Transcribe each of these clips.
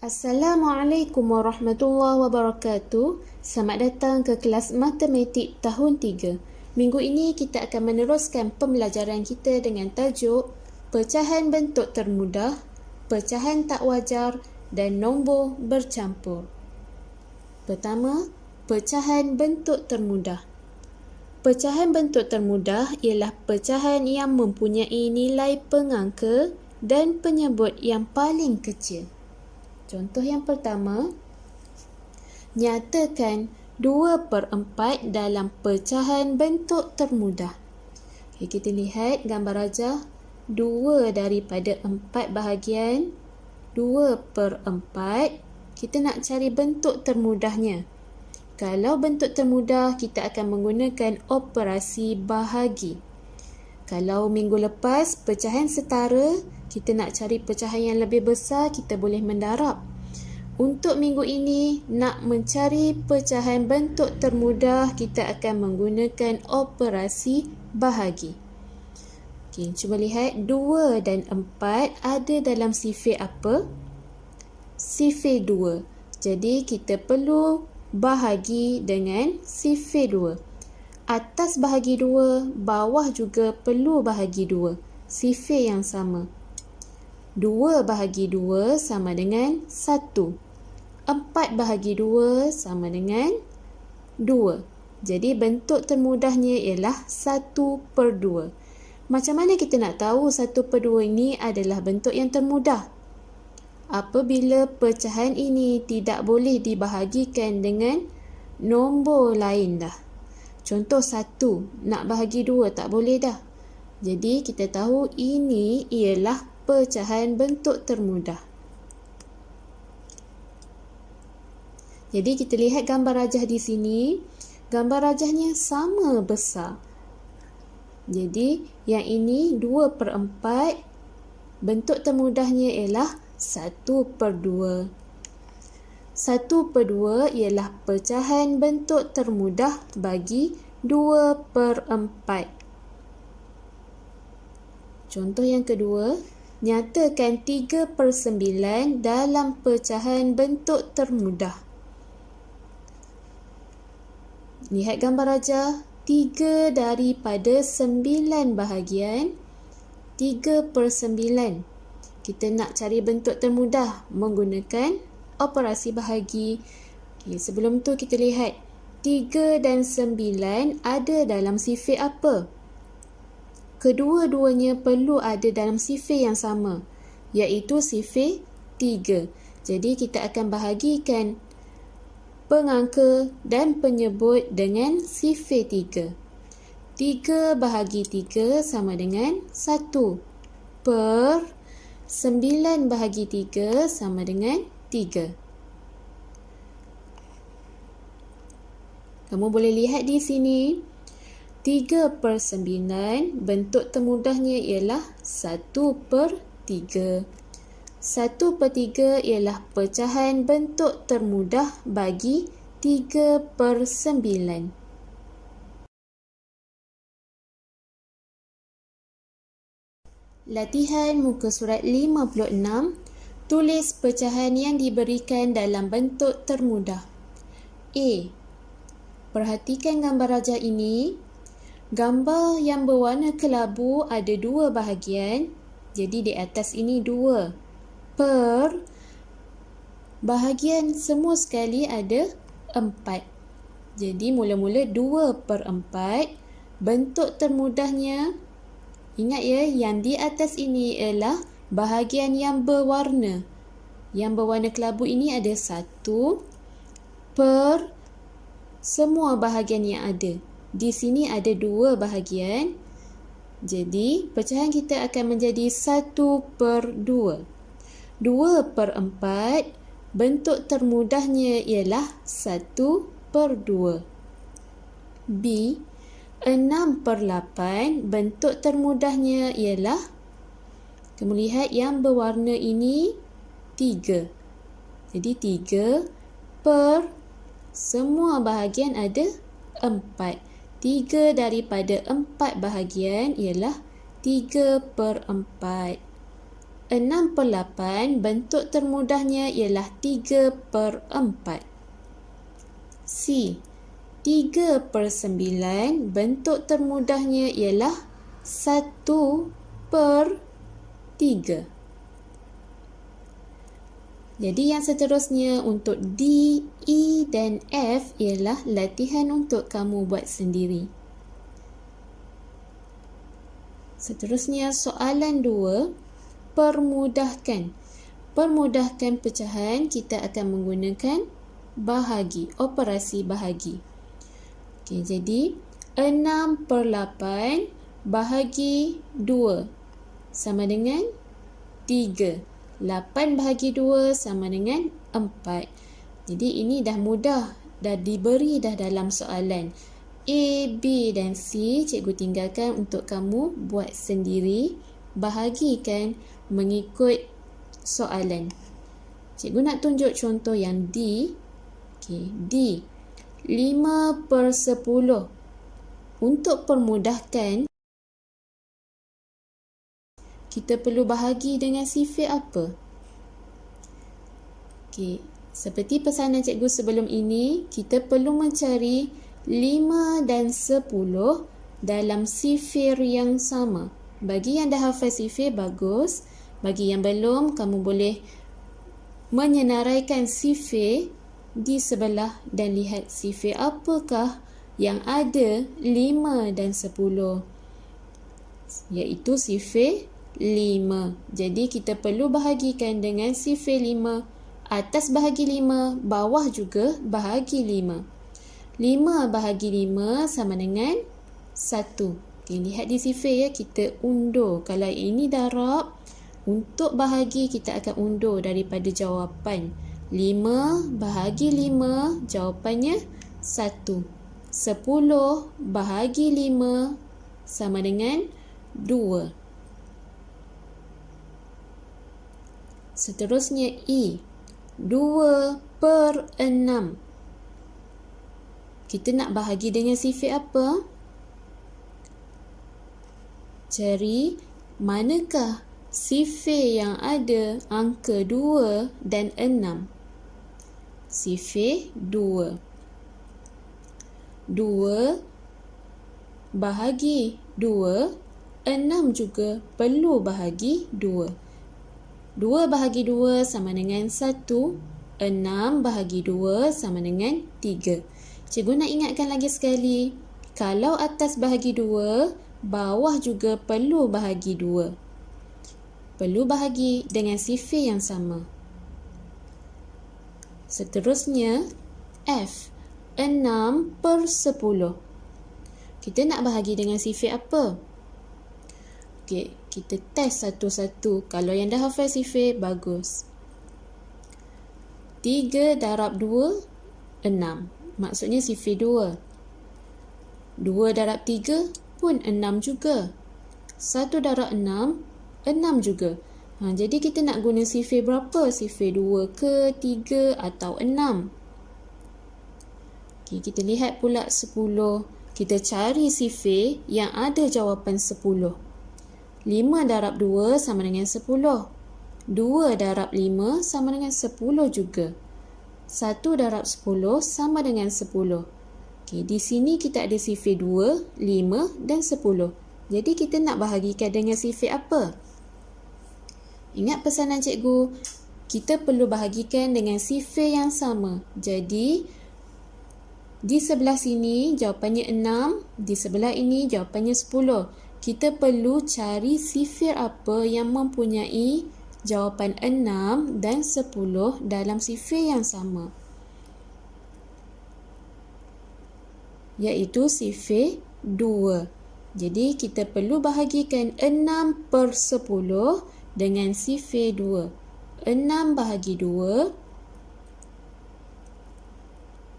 Assalamualaikum warahmatullahi wabarakatuh. Selamat datang ke kelas matematik tahun 3. Minggu ini kita akan meneruskan pembelajaran kita dengan tajuk pecahan bentuk termudah, pecahan tak wajar dan nombor bercampur. Pertama, pecahan bentuk termudah. Pecahan bentuk termudah ialah pecahan yang mempunyai nilai pengangka dan penyebut yang paling kecil. Contoh yang pertama, nyatakan 2/4 dalam pecahan bentuk termudah. Okay, kita lihat gambar rajah 2 daripada 4 bahagian 2/4. Kita nak cari bentuk termudahnya. Kalau bentuk termudah, kita akan menggunakan operasi bahagi. Kalau minggu lepas pecahan setara, kita nak cari pecahan yang lebih besar, kita boleh mendarab. Untuk minggu ini, nak mencari pecahan bentuk termudah, kita akan menggunakan operasi bahagi. Okay, cuba lihat 2 dan 4 ada dalam sifir apa? Sifir 2. Jadi, kita perlu bahagi dengan sifir 2. Atas bahagi 2, bawah juga perlu bahagi 2. Sifir yang sama. 2 bahagi 2 sama dengan 1. 4 bahagi 2 sama dengan 2. Jadi bentuk termudahnya ialah 1/2. Macam mana kita nak tahu 1/2 ini adalah bentuk yang termudah? Apabila pecahan ini tidak boleh dibahagikan dengan nombor lain dah. Contoh 1, nak bahagi 2 tak boleh dah. Jadi kita tahu ini ialah pecahan bentuk termudah. Jadi kita lihat gambar rajah di sini. Gambar rajahnya sama besar. Jadi yang ini 2/4. Bentuk termudahnya ialah 1/2. 1/2 ialah pecahan bentuk termudah bagi 2/4. Contoh yang kedua, nyatakan 3/9 dalam pecahan bentuk termudah. Lihat gambar rajah, 3 daripada 9 bahagian 3/9. Kita nak cari bentuk termudah menggunakan operasi bahagi. Okay, sebelum tu kita lihat 3 dan 9 ada dalam sifir apa? Kedua-duanya perlu ada dalam sifir yang sama, iaitu sifir 3. Jadi kita akan bahagikan pengangka dan penyebut dengan sifir 3. 3 bahagi 3 sama dengan 1. 9 bahagi 3 sama dengan 3. Kamu boleh lihat di sini 3/9 bentuk termudahnya ialah 1/3. 1/3 ialah pecahan bentuk termudah bagi 3/9. Latihan muka surat 56. Tulis pecahan yang diberikan dalam bentuk termudah. A. Perhatikan gambar rajah ini. Gambar yang berwarna kelabu ada 2 bahagian. Jadi di atas ini 2. Bahagian semua sekali ada 4. Jadi mula-mula 2/4. Bentuk termudahnya, ingat ya, yang di atas ini ialah bahagian yang berwarna. Yang berwarna kelabu ini ada 1 per semua bahagian yang ada. Di sini ada 2 bahagian. Jadi pecahan kita akan menjadi 1/2. 2/4 bentuk termudahnya ialah 1/2. B. 6/8 bentuk termudahnya ialah, kamu lihat yang berwarna ini 3. Jadi 3 per semua bahagian ada 4. 3 daripada 4 bahagian ialah 3/4. 6/8 bentuk termudahnya ialah 3/4. C. 3/9 bentuk termudahnya ialah 1/3. Jadi yang seterusnya untuk D, E dan F ialah latihan untuk kamu buat sendiri. Seterusnya soalan 2, permudahkan. Permudahkan pecahan, kita akan menggunakan bahagi, operasi bahagi. Okey, jadi 6/8 bahagi 2 sama dengan 3. 8 bahagi 2 sama dengan 4. Jadi ini dah mudah, dah diberi dah dalam soalan. A, B dan C cikgu tinggalkan untuk kamu buat sendiri, bahagikan mengikut soalan. Cikgu nak tunjuk contoh yang D. Okey, D. 5/10. Untuk permudahkan, kita perlu bahagi dengan sifir apa? Okey, seperti pesanan cikgu sebelum ini, kita perlu mencari 5 dan 10 dalam sifir yang sama. Bagi yang dah hafal sifir, bagus. Bagi yang belum, kamu boleh menyenaraikan sifir di sebelah dan lihat sifir apakah yang ada 5 dan 10. Iaitu sifir 5. Jadi kita perlu bahagikan dengan sifir 5. Atas bahagi 5, bawah juga bahagi 5. 5 bahagi 5 sama dengan 1. Okay, lihat di sifir ya, kita undur. Kalau ini darab, untuk bahagi kita akan undur daripada jawapan. 5 bahagi 5, jawapannya 1. 10 bahagi 5 sama dengan 2. Seterusnya E. 2/6. Kita nak bahagi dengan sifir apa? Cari manakah sifir yang ada angka 2 dan 6. Sifir 2. 2 bahagi 2, 6 juga perlu bahagi 2. 2 bahagi 2 sama dengan 1. 6 bahagi 2 sama dengan 3. Cikgu nak ingatkan lagi sekali, kalau atas bahagi 2, bawah juga perlu bahagi 2. Perlu bahagi dengan sifir yang sama. Seterusnya, F. 6/10. Kita nak bahagi dengan sifir apa? Okey, kita test satu-satu. Kalau yang dah hafal sifir, bagus. 3 darab 2, 6. Maksudnya sifir 2. 2 darab 3 pun 6 juga. 1 darab 6, 6 juga. Jadi kita nak guna sifir berapa? Sifir 2 ke 3 atau 6? Okay, kita lihat pula 10. Kita cari sifir yang ada jawapan 10. 5 darab 2 sama dengan 10. 2 darab 5 sama dengan 10 juga. 1 darab 10 sama dengan 10. Okey, di sini kita ada sifir 2, 5 dan 10. Jadi kita nak bahagikan dengan sifir apa? Ingat pesanan cikgu, kita perlu bahagikan dengan sifir yang sama. Jadi, di sebelah sini jawapannya 6, di sebelah ini jawapannya 10. Kita perlu cari sifir apa yang mempunyai jawapan 6 dan 10 dalam sifir yang sama. Iaitu sifir 2. Jadi kita perlu bahagikan 6/10 dengan sifir 2. 6 bahagi 2,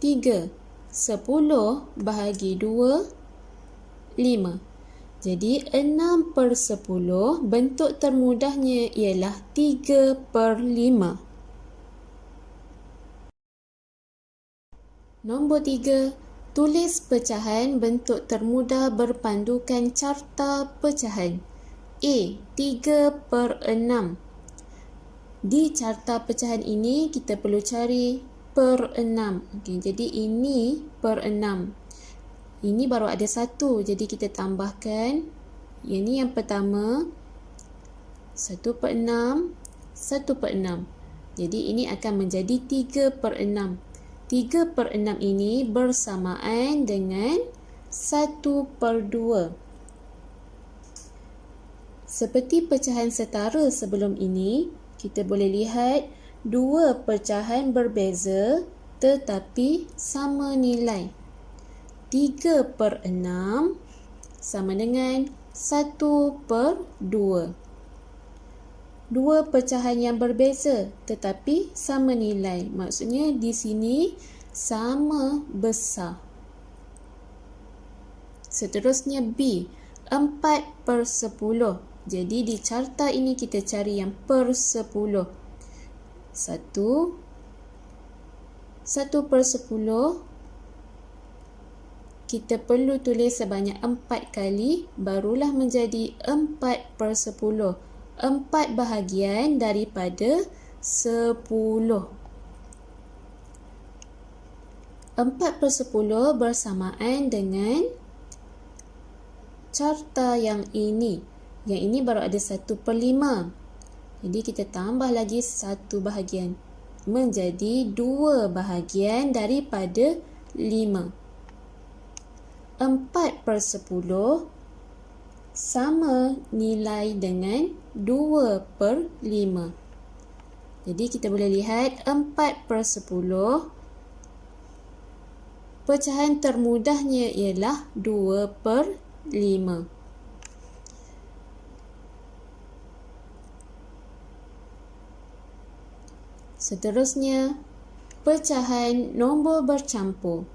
3. 10 bahagi 2, 5. Jadi 6/10 bentuk termudahnya ialah 3/5. Nombor 3. Tulis pecahan bentuk termudah berpandukan carta pecahan. A. 3/6. Di carta pecahan ini kita perlu cari per 6. Okey, jadi ini per 6. Ini baru ada 1, jadi kita tambahkan. Ini yang pertama, 1 per 6, 1 per 6. Jadi ini akan menjadi 3 per 6. 3 per 6 ini bersamaan dengan 1 per 2. Seperti pecahan setara sebelum ini, kita boleh lihat dua pecahan berbeza tetapi sama nilai. 3 per 6 sama dengan 1 per 2. Dua pecahan yang berbeza tetapi sama nilai. Maksudnya di sini sama besar. Seterusnya B, 4 per 10. Jadi di carta ini kita cari yang per 10. 1 per 10. Kita perlu tulis sebanyak 4 kali, barulah menjadi 4 per 10. 4 bahagian daripada 10. 4 per 10 bersamaan dengan carta yang ini. Yang ini baru ada 1 per 5. Jadi kita tambah lagi 1 bahagian. Menjadi 2 bahagian daripada 5. 4 per 10 sama nilai dengan 2 per 5. Jadi kita boleh lihat 4 per 10. Pecahan termudahnya ialah 2 per 5. Seterusnya, pecahan nombor bercampur.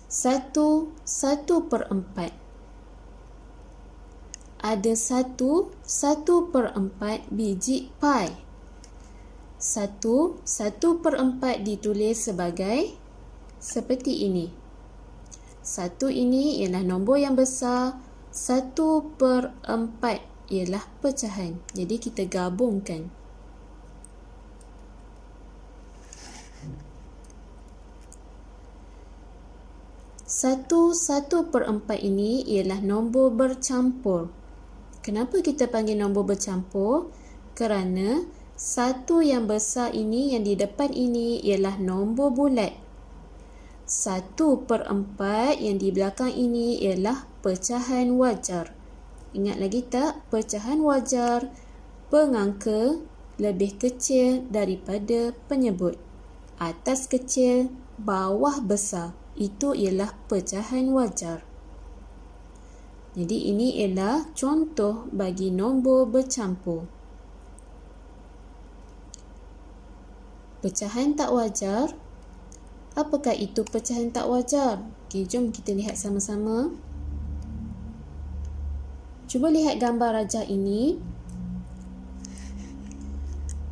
1 per 4. Ada 1 per 4 biji pi. 1 per 4 ditulis sebagai seperti ini. 1 ini ialah nombor yang besar, 1 per 4 ialah pecahan. Jadi kita gabungkan. Satu per 4 ini ialah nombor bercampur. Kenapa kita panggil nombor bercampur? Kerana 1 yang besar ini, yang di depan ini ialah nombor bulat. 1 per 4 yang di belakang ini ialah pecahan wajar. Ingat lagi tak? Pecahan wajar, pengangka lebih kecil daripada penyebut. Atas kecil, bawah besar. Itu ialah pecahan wajar. Jadi ini ialah contoh bagi nombor bercampur. Pecahan tak wajar. Apakah itu pecahan tak wajar? Okey, jom kita lihat sama-sama. Cuba lihat gambar rajah ini.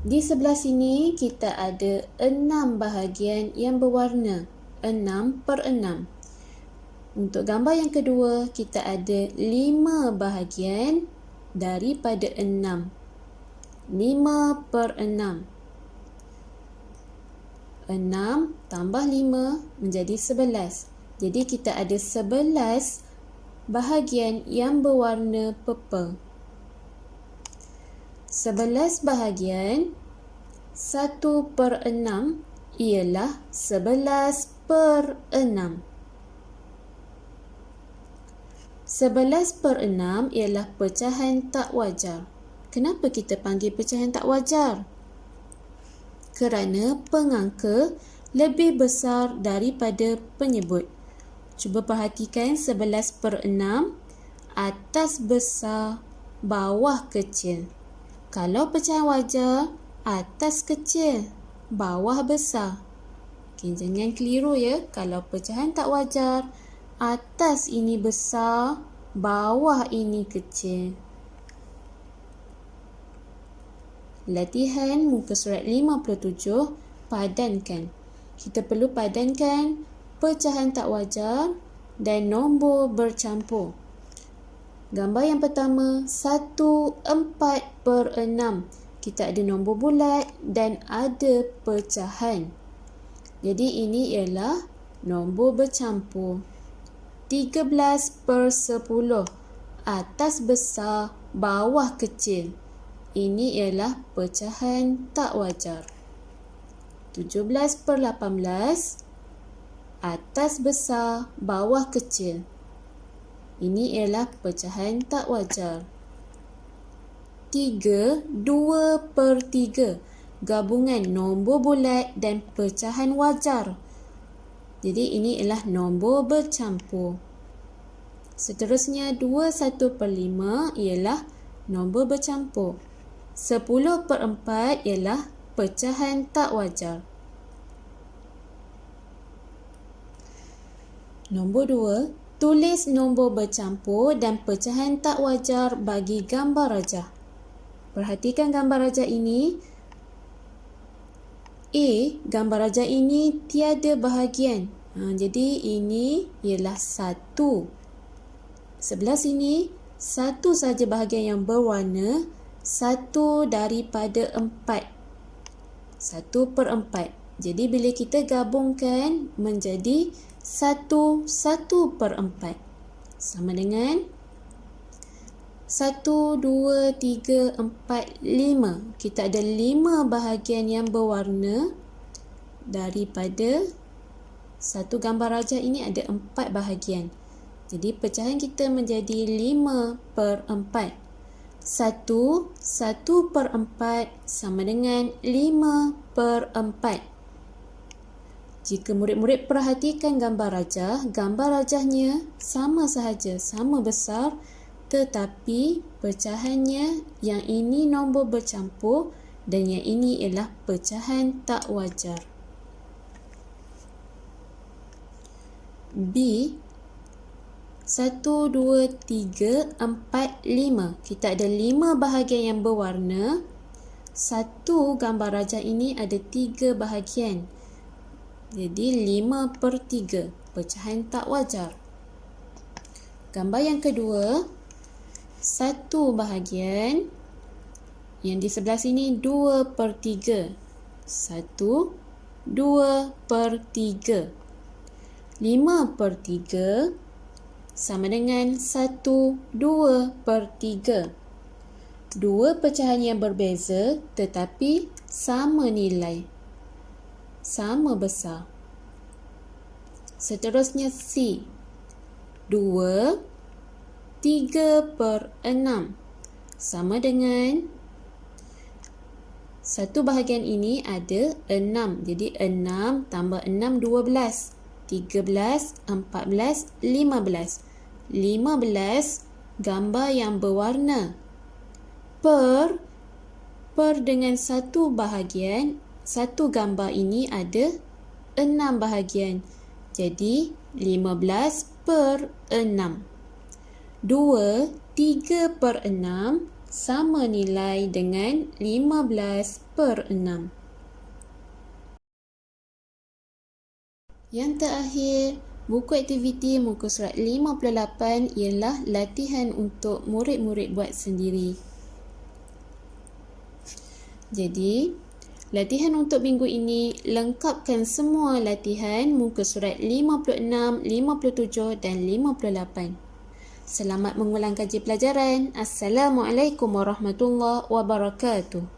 Di sebelah sini kita ada 6 bahagian yang berwarna. 6 per 6. Untuk gambar yang kedua, kita ada 5 bahagian daripada 6. 5 per 6. 6 tambah 5 menjadi 11. Jadi kita ada 11 bahagian yang berwarna purple. 11 bahagian 1 per 6 ialah 11 per 6. 11 per 6 ialah pecahan tak wajar. Kenapa kita panggil pecahan tak wajar? Kerana pengangka lebih besar daripada penyebut. Cuba perhatikan 11 per 6, atas besar, bawah kecil. Kalau pecahan wajar, atas kecil, bawah besar. Okay, jangan keliru ya. Kalau pecahan tak wajar, atas ini besar, bawah ini kecil. Latihan muka surat 57, padankan. Kita perlu padankan pecahan tak wajar dan nombor bercampur. Gambar yang pertama 1/4/6. Kita ada nombor bulat dan ada pecahan. Jadi ini ialah nombor bercampur. 13/10. Atas besar, bawah kecil. Ini ialah pecahan tak wajar. 17/18. Atas besar, bawah kecil. Ini ialah pecahan tak wajar. 3/2/3. Gabungan nombor bulat dan pecahan wajar. Jadi ini ialah nombor bercampur. Seterusnya 21/5 ialah nombor bercampur. 10/4 ialah pecahan tak wajar. Nombor 2, tulis nombor bercampur dan pecahan tak wajar bagi gambar rajah. Perhatikan gambar rajah ini. A, gambar rajah ini tiada bahagian. Jadi ini ialah 1. Sebelah sini, 1 saja bahagian yang berwarna, 1 daripada 4. 1/4. Jadi bila kita gabungkan menjadi 1/4. Sama dengan 1, 2, 3, 4, 5. Kita ada 5 bahagian yang berwarna. Daripada satu gambar rajah ini ada 4 bahagian. Jadi pecahan kita menjadi 5/4. 1/4 sama dengan 5/4. Jika murid-murid perhatikan gambar rajahnya sama sahaja, sama besar, tetapi pecahannya yang ini nombor bercampur dan yang ini ialah pecahan tak wajar. B, 1, 2, 3, 4, 5. Kita ada 5 bahagian yang berwarna. Satu gambar rajah ini ada 3 bahagian. Jadi 5/3, pecahan tak wajar. Gambar yang kedua, 1 bahagian. Yang di sebelah sini 2/3. 1, 2/3. 5/3 sama dengan 1, 2/3. 2 pecahan yang berbeza tetapi sama nilai, sama besar. Seterusnya C, 2, 3/6 sama dengan satu bahagian ini ada 6. Jadi 6 tambah 6, 12. 13, 14, 15. 15 gambar yang berwarna. Per dengan satu bahagian, satu gambar ini ada 6 bahagian. Jadi 15/6. 2, 3/6 sama nilai dengan 15/6. Yang terakhir, buku aktiviti muka surat 58 ialah latihan untuk murid-murid buat sendiri. Jadi, latihan untuk minggu ini lengkapkan semua latihan muka surat 56, 57 dan 58. Selamat mengulang kaji pelajaran. Assalamualaikum warahmatullahi wabarakatuh.